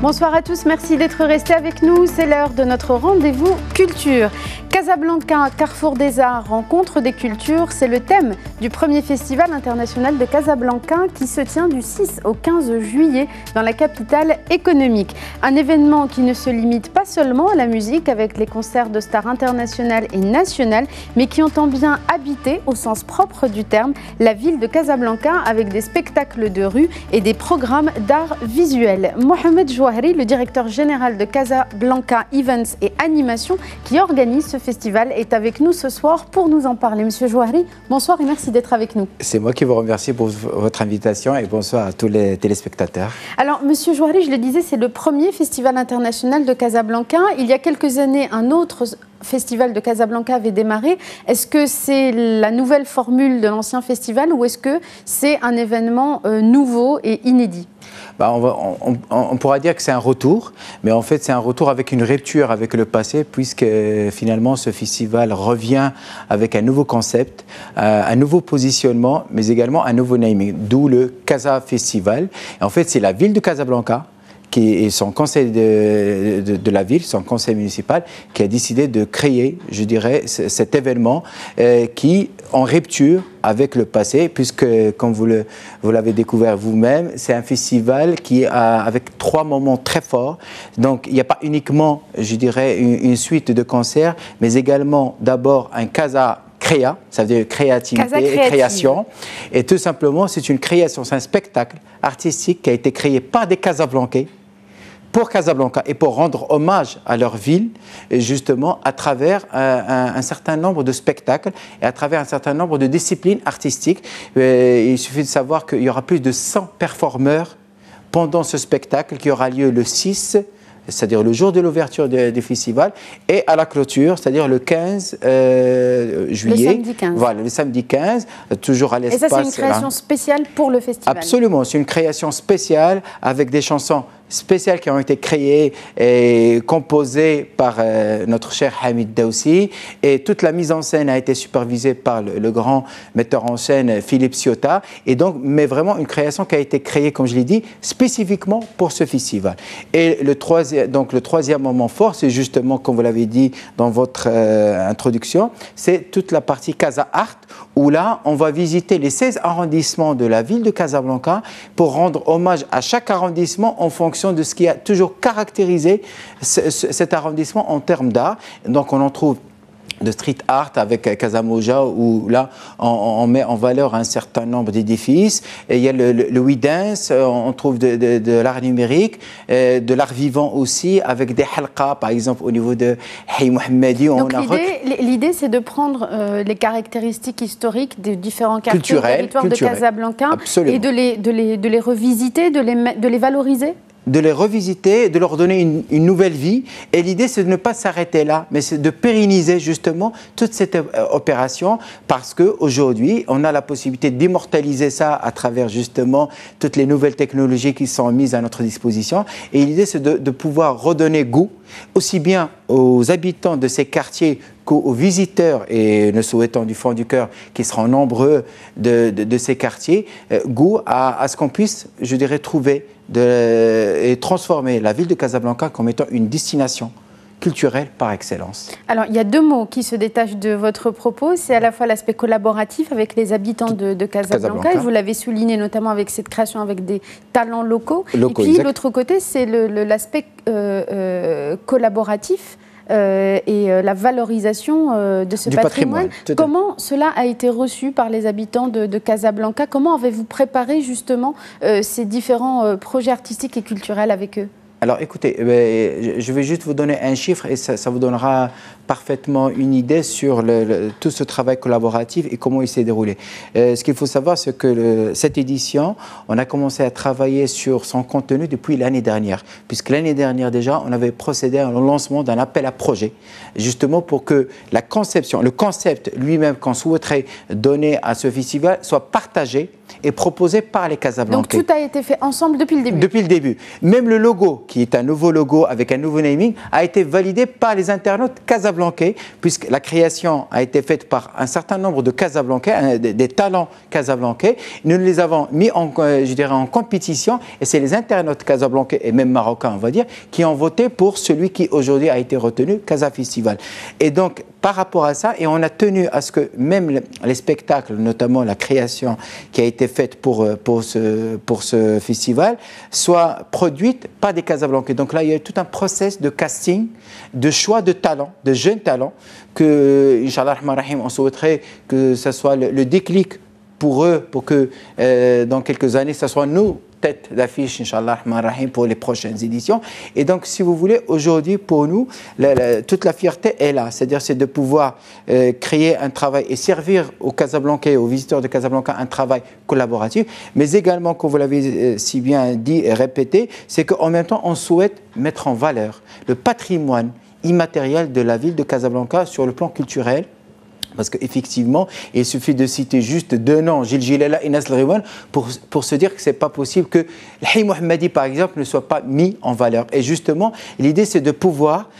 Bonsoir à tous, merci d'être restés avec nous. C'est l'heure de notre rendez-vous culture. Casablanca, carrefour des arts, rencontre des cultures, c'est le thème du premier festival international de Casablanca qui se tient du 6 au 15 juillet dans la capitale économique. Un événement qui ne se limite pas seulement à la musique avec les concerts de stars internationales et nationales, mais qui entend bien habiter, au sens propre du terme, la ville de Casablanca avec des spectacles de rue et des programmes d'art visuel. Mohamed Jouahri, le directeur général de Casablanca Events et Animation qui organise ce festival, est avec nous ce soir pour nous en parler. Monsieur Jouahri, bonsoir et merci d'être avec nous. C'est moi qui vous remercie pour votre invitation et bonsoir à tous les téléspectateurs. Alors, Monsieur Jouahri, je le disais, c'est le premier festival international de Casablanca. Il y a quelques années, un autre festival de Casablanca avait démarré. Est-ce que c'est la nouvelle formule de l'ancien festival ou est-ce que c'est un événement nouveau et inédit ? On pourra dire que c'est un retour, mais en fait c'est un retour avec une rupture avec le passé, puisque finalement ce festival revient avec un nouveau concept, un nouveau positionnement, mais également un nouveau naming, d'où le Casa Festival. Et en fait c'est la ville de Casablanca et son conseil de la ville, son conseil municipal, qui a décidé de créer, je dirais, cet événement qui en rupture avec le passé, puisque, comme vous l'avez découvert vous-même, c'est un festival qui a avec 3 moments très forts. Donc, il n'y a pas uniquement, je dirais, une suite de concerts, mais également d'abord un Casa Créa, ça veut dire créativité et création. Et tout simplement, c'est une création, c'est un spectacle artistique qui a été créé par des Casablancais, pour Casablanca et pour rendre hommage à leur ville, justement à travers un certain nombre de spectacles et à travers un certain nombre de disciplines artistiques. Il suffit de savoir qu'il y aura plus de 100 performeurs pendant ce spectacle qui aura lieu le 6, c'est-à-dire le jour de l'ouverture du festival, et à la clôture, c'est-à-dire le 15 juillet. Le samedi 15. Voilà, le samedi 15, toujours à l'espace. Et ça, c'est une création spéciale pour le festival. Absolument, c'est une création spéciale avec des chansons spéciales qui ont été créées et composées par notre cher Hamid Daoussi, et toute la mise en scène a été supervisée par le grand metteur en scène Philippe Ciotta, et donc, mais vraiment une création qui a été créée, comme je l'ai dit, spécifiquement pour ce festival. Et le troisième moment fort, c'est justement, comme vous l'avez dit dans votre introduction, c'est toute la partie Casa Art, où là, on va visiter les 16 arrondissements de la ville de Casablanca pour rendre hommage à chaque arrondissement en fonction de ce qui a toujours caractérisé cet arrondissement en termes d'art. Donc on en trouve de street art avec Casamoja, où là on met en valeur un certain nombre d'édifices. Et il y a le We Dance, on trouve de l'art numérique, de l'art vivant aussi, avec des halqa par exemple au niveau de Hay Mohammadi. Donc l'idée c'est de prendre les caractéristiques historiques des différents quartiers du territoire de Casablanca. Absolument. Et de les revisiter, de les valoriser, de les revisiter, de leur donner une nouvelle vie. Et l'idée, c'est de ne pas s'arrêter là, mais c'est de pérenniser justement toute cette opération, parce qu'aujourd'hui, on a la possibilité d'immortaliser ça à travers justement toutes les nouvelles technologies qui sont mises à notre disposition. Et l'idée, c'est de pouvoir redonner goût, aussi bien aux habitants de ces quartiers qu'aux visiteurs, et nous souhaitons du fond du cœur qu'ils seront nombreux de ces quartiers, goût à ce qu'on puisse, je dirais, trouver et transformer la ville de Casablanca comme étant une destination culturelle par excellence. Alors, il y a 2 mots qui se détachent de votre propos. C'est à la fois l'aspect collaboratif avec les habitants de Casablanca, et vous l'avez souligné notamment avec cette création avec des talents locaux. Et puis, l'autre côté, c'est l'aspect collaboratif et la valorisation de ce patrimoine. Comment cela a été reçu par les habitants de Casablanca? Comment avez-vous préparé justement ces différents projets artistiques et culturels avec eux? Alors écoutez, je vais juste vous donner un chiffre et ça vous donnera parfaitement une idée sur tout ce travail collaboratif et comment il s'est déroulé. Ce qu'il faut savoir, c'est que cette édition, on a commencé à travailler sur son contenu depuis l'année dernière, puisque l'année dernière déjà, on avait procédé au lancement d'un appel à projet, justement pour que la conception, le concept lui-même qu'on souhaiterait donner à ce festival soit partagé et proposé par les Casablancais. Donc tout a été fait ensemble depuis le début? Depuis le début. Même le logo qui est un nouveau logo avec un nouveau naming, a été validé par les internautes casablancais, puisque la création a été faite par un certain nombre de Casablancais, des talents casablancais. Nous les avons mis je dirais, en compétition, et c'est les internautes casablancais et même marocains, on va dire, qui ont voté pour celui qui aujourd'hui a été retenu, Casa Festival. Et donc, par rapport à ça, et on a tenu à ce que même les spectacles, notamment la création qui a été faite pour ce festival, soit produite par des Casablancais. Donc là, il y a eu tout un process de casting, de choix de talents, de jeunes talents, que, Inch'Allah, on souhaiterait que ce soit le déclic pour eux, pour que dans quelques années, ce soit nous, tête d'affiche, Inch'Allah, pour les prochaines éditions. Et donc, si vous voulez, aujourd'hui, pour nous, toute la fierté est là. C'est-à-dire, c'est de pouvoir créer un travail et servir aux Casablancais, aux visiteurs de Casablanca, un travail collaboratif. Mais également, comme vous l'avez si bien dit et répété, c'est qu'en même temps, on souhaite mettre en valeur le patrimoine immatériel de la ville de Casablanca sur le plan culturel. Parce qu'effectivement, il suffit de citer juste deux noms, Gil Gilala et Nasr Riwan, pour se dire que ce n'est pas possible que l'Hi Mohammadi, par exemple, ne soit pas mis en valeur. Et justement, l'idée, c'est de pouvoir,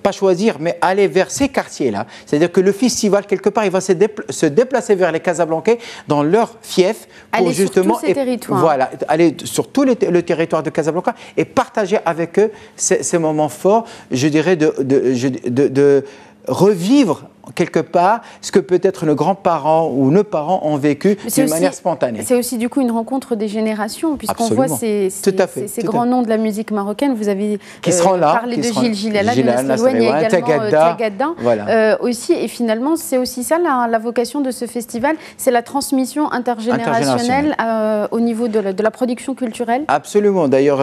pas choisir, mais aller vers ces quartiers-là. C'est-à-dire que le festival, quelque part, il va se déplacer vers les Casablancais dans leur fief pour aller justement... sur tous ces territoires. Voilà, aller sur tout le territoire de Casablanca et partager avec eux ces moments forts, je dirais, de revivre quelque part ce que peut-être nos grands-parents ou nos parents ont vécu d'une manière spontanée. C'est aussi du coup une rencontre des générations, puisqu'on voit ces grands noms de la musique marocaine. Vous avez parlé de Gil Gilala, de Nasr Riwan, il y a également Tagadda aussi. Et finalement, c'est aussi ça la vocation de ce festival, c'est la transmission intergénérationnelle au niveau de la production culturelle. Absolument. D'ailleurs,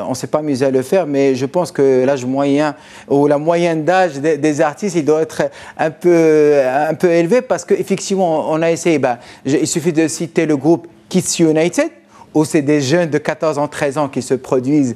on ne s'est pas amusé à le faire, mais je pense que l'âge moyen ou la moyenne d'âge des artistes, il doit être un peu élevé, parce qu'effectivement, on a essayé, il suffit de citer le groupe Kids United, où c'est des jeunes de 14 ans, 13 ans qui se produisent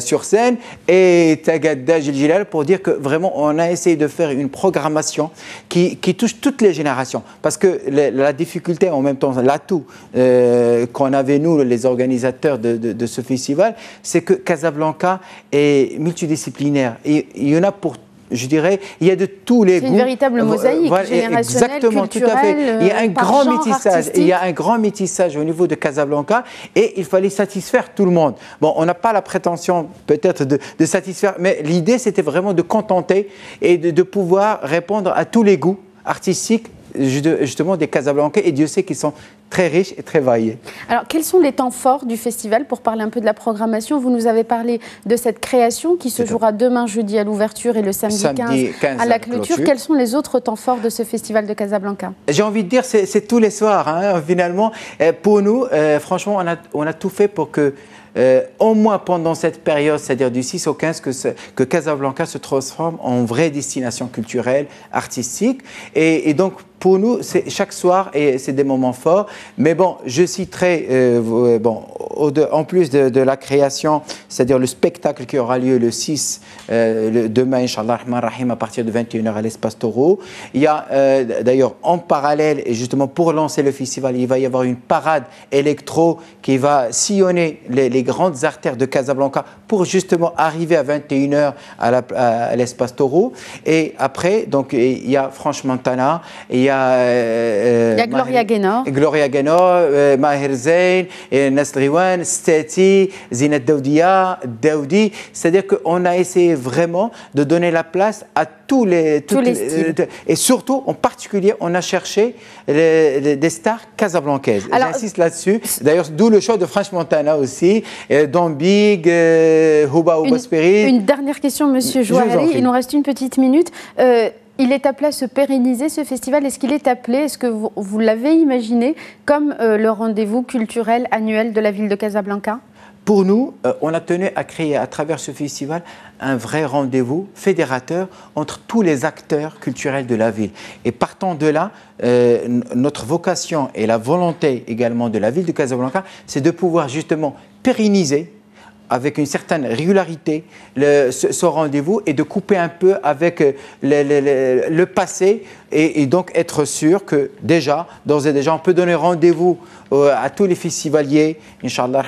sur scène, et Tagadda, Gil Gilal, pour dire que vraiment, on a essayé de faire une programmation qui touche toutes les générations. Parce que la difficulté, en même temps, l'atout qu'on avait, nous, les organisateurs de ce festival, c'est que Casablanca est multidisciplinaire. Et il y en a pour, je dirais, il y a de tous les goûts. C'est une véritable mosaïque générationnelle, exactement, culturelle, tout à fait. Il y a un grand métissage. Artistique. Il y a un grand métissage au niveau de Casablanca, et il fallait satisfaire tout le monde. Bon, on n'a pas la prétention peut-être de satisfaire, mais l'idée, c'était vraiment de contenter et de pouvoir répondre à tous les goûts artistiques, justement, des Casablancais, et Dieu sait qu'ils sont très riches et très variés. Alors, quels sont les temps forts du festival? Pour parler un peu de la programmation, vous nous avez parlé de cette création qui se jouera demain jeudi à l'ouverture et le samedi 15 à la clôture. Quels sont les autres temps forts de ce festival de Casablanca? J'ai envie de dire, c'est tous les soirs, finalement. Pour nous, franchement, on a tout fait pour que au moins pendant cette période, c'est-à-dire du 6 au 15, que Casablanca se transforme en vraie destination culturelle, artistique. Et donc, pour nous, c'est chaque soir, et c'est des moments forts. Mais bon, je citerai, en plus de la création, c'est-à-dire le spectacle qui aura lieu le 6, demain, Inch'Allah, à partir de 21h à l'Espace Taureau. Il y a d'ailleurs en parallèle, et justement pour lancer le festival, il va y avoir une parade électro qui va sillonner les grandes artères de Casablanca pour justement arriver à 21h à l'Espace Taureau. Et après, donc, il y a Franche Montana, il y a Gloria Gaynor. Gloria Gaynor, Maher Zain, Nasr Riwan, Stati, Zinat Daoudia, Daoudi. C'est-à-dire qu'on a essayé vraiment de donner la place à tous les styles. Et surtout, en particulier, on a cherché des stars casablancaises. J'insiste là-dessus. D'ailleurs, d'où le choix de Franche Montana aussi, Dombig, Houba Oubasperi. Une dernière question, Monsieur Jouari. Il nous reste une petite minute. Il est appelé à se pérenniser, ce festival. Est-ce qu'il est appelé, est-ce que vous l'avez imaginé comme le rendez-vous culturel annuel de la ville de Casablanca? Pour nous, on a tenu à créer à travers ce festival un vrai rendez-vous fédérateur entre tous les acteurs culturels de la ville. Et partant de là, notre vocation et la volonté également de la ville de Casablanca, c'est de pouvoir justement pérenniser avec une certaine régularité ce rendez-vous et de couper un peu avec le passé et donc être sûr que déjà, d'ores et déjà, on peut donner rendez-vous à tous les festivaliers, Inch'Allah,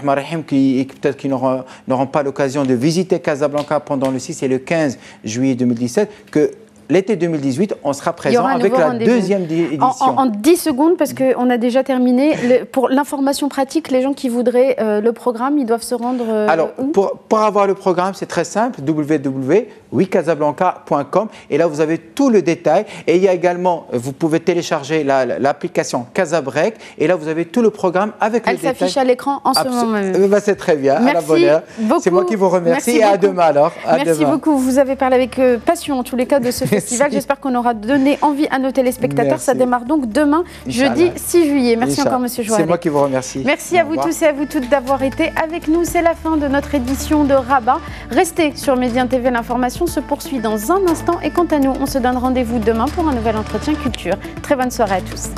qui peut-être qu'ils n'auront pas l'occasion de visiter Casablanca pendant le 6 et le 15 juillet 2017, que l'été 2018, on sera présent avec la deuxième édition. En 10 secondes, parce qu'on a déjà terminé. Pour l'information pratique, les gens qui voudraient le programme, ils doivent se rendre Alors, où? pour avoir le programme, c'est très simple, www.casablanca.com. Et là, vous avez tout le détail. Et il y a également, vous pouvez télécharger l'application Casabrec. Et là, vous avez tout le programme avec le détail. Elle s'affiche à l'écran en ce moment même. C'est très bien, merci à la bonne heure. C'est moi qui vous remercie. Et à demain alors. Merci beaucoup. Vous avez parlé avec passion, en tous les cas, de ce festival. J'espère qu'on aura donné envie à nos téléspectateurs. Merci. Ça démarre donc demain, jeudi 6 juillet. Merci encore, Monsieur Jouaré. C'est moi qui vous remercie. Merci à vous tous et à vous toutes d'avoir été avec nous. C'est la fin de notre édition de Rabat. Restez sur Médien TV, l'information se poursuit dans un instant. Et quant à nous, on se donne rendez-vous demain pour un nouvel entretien culture. Très bonne soirée à tous.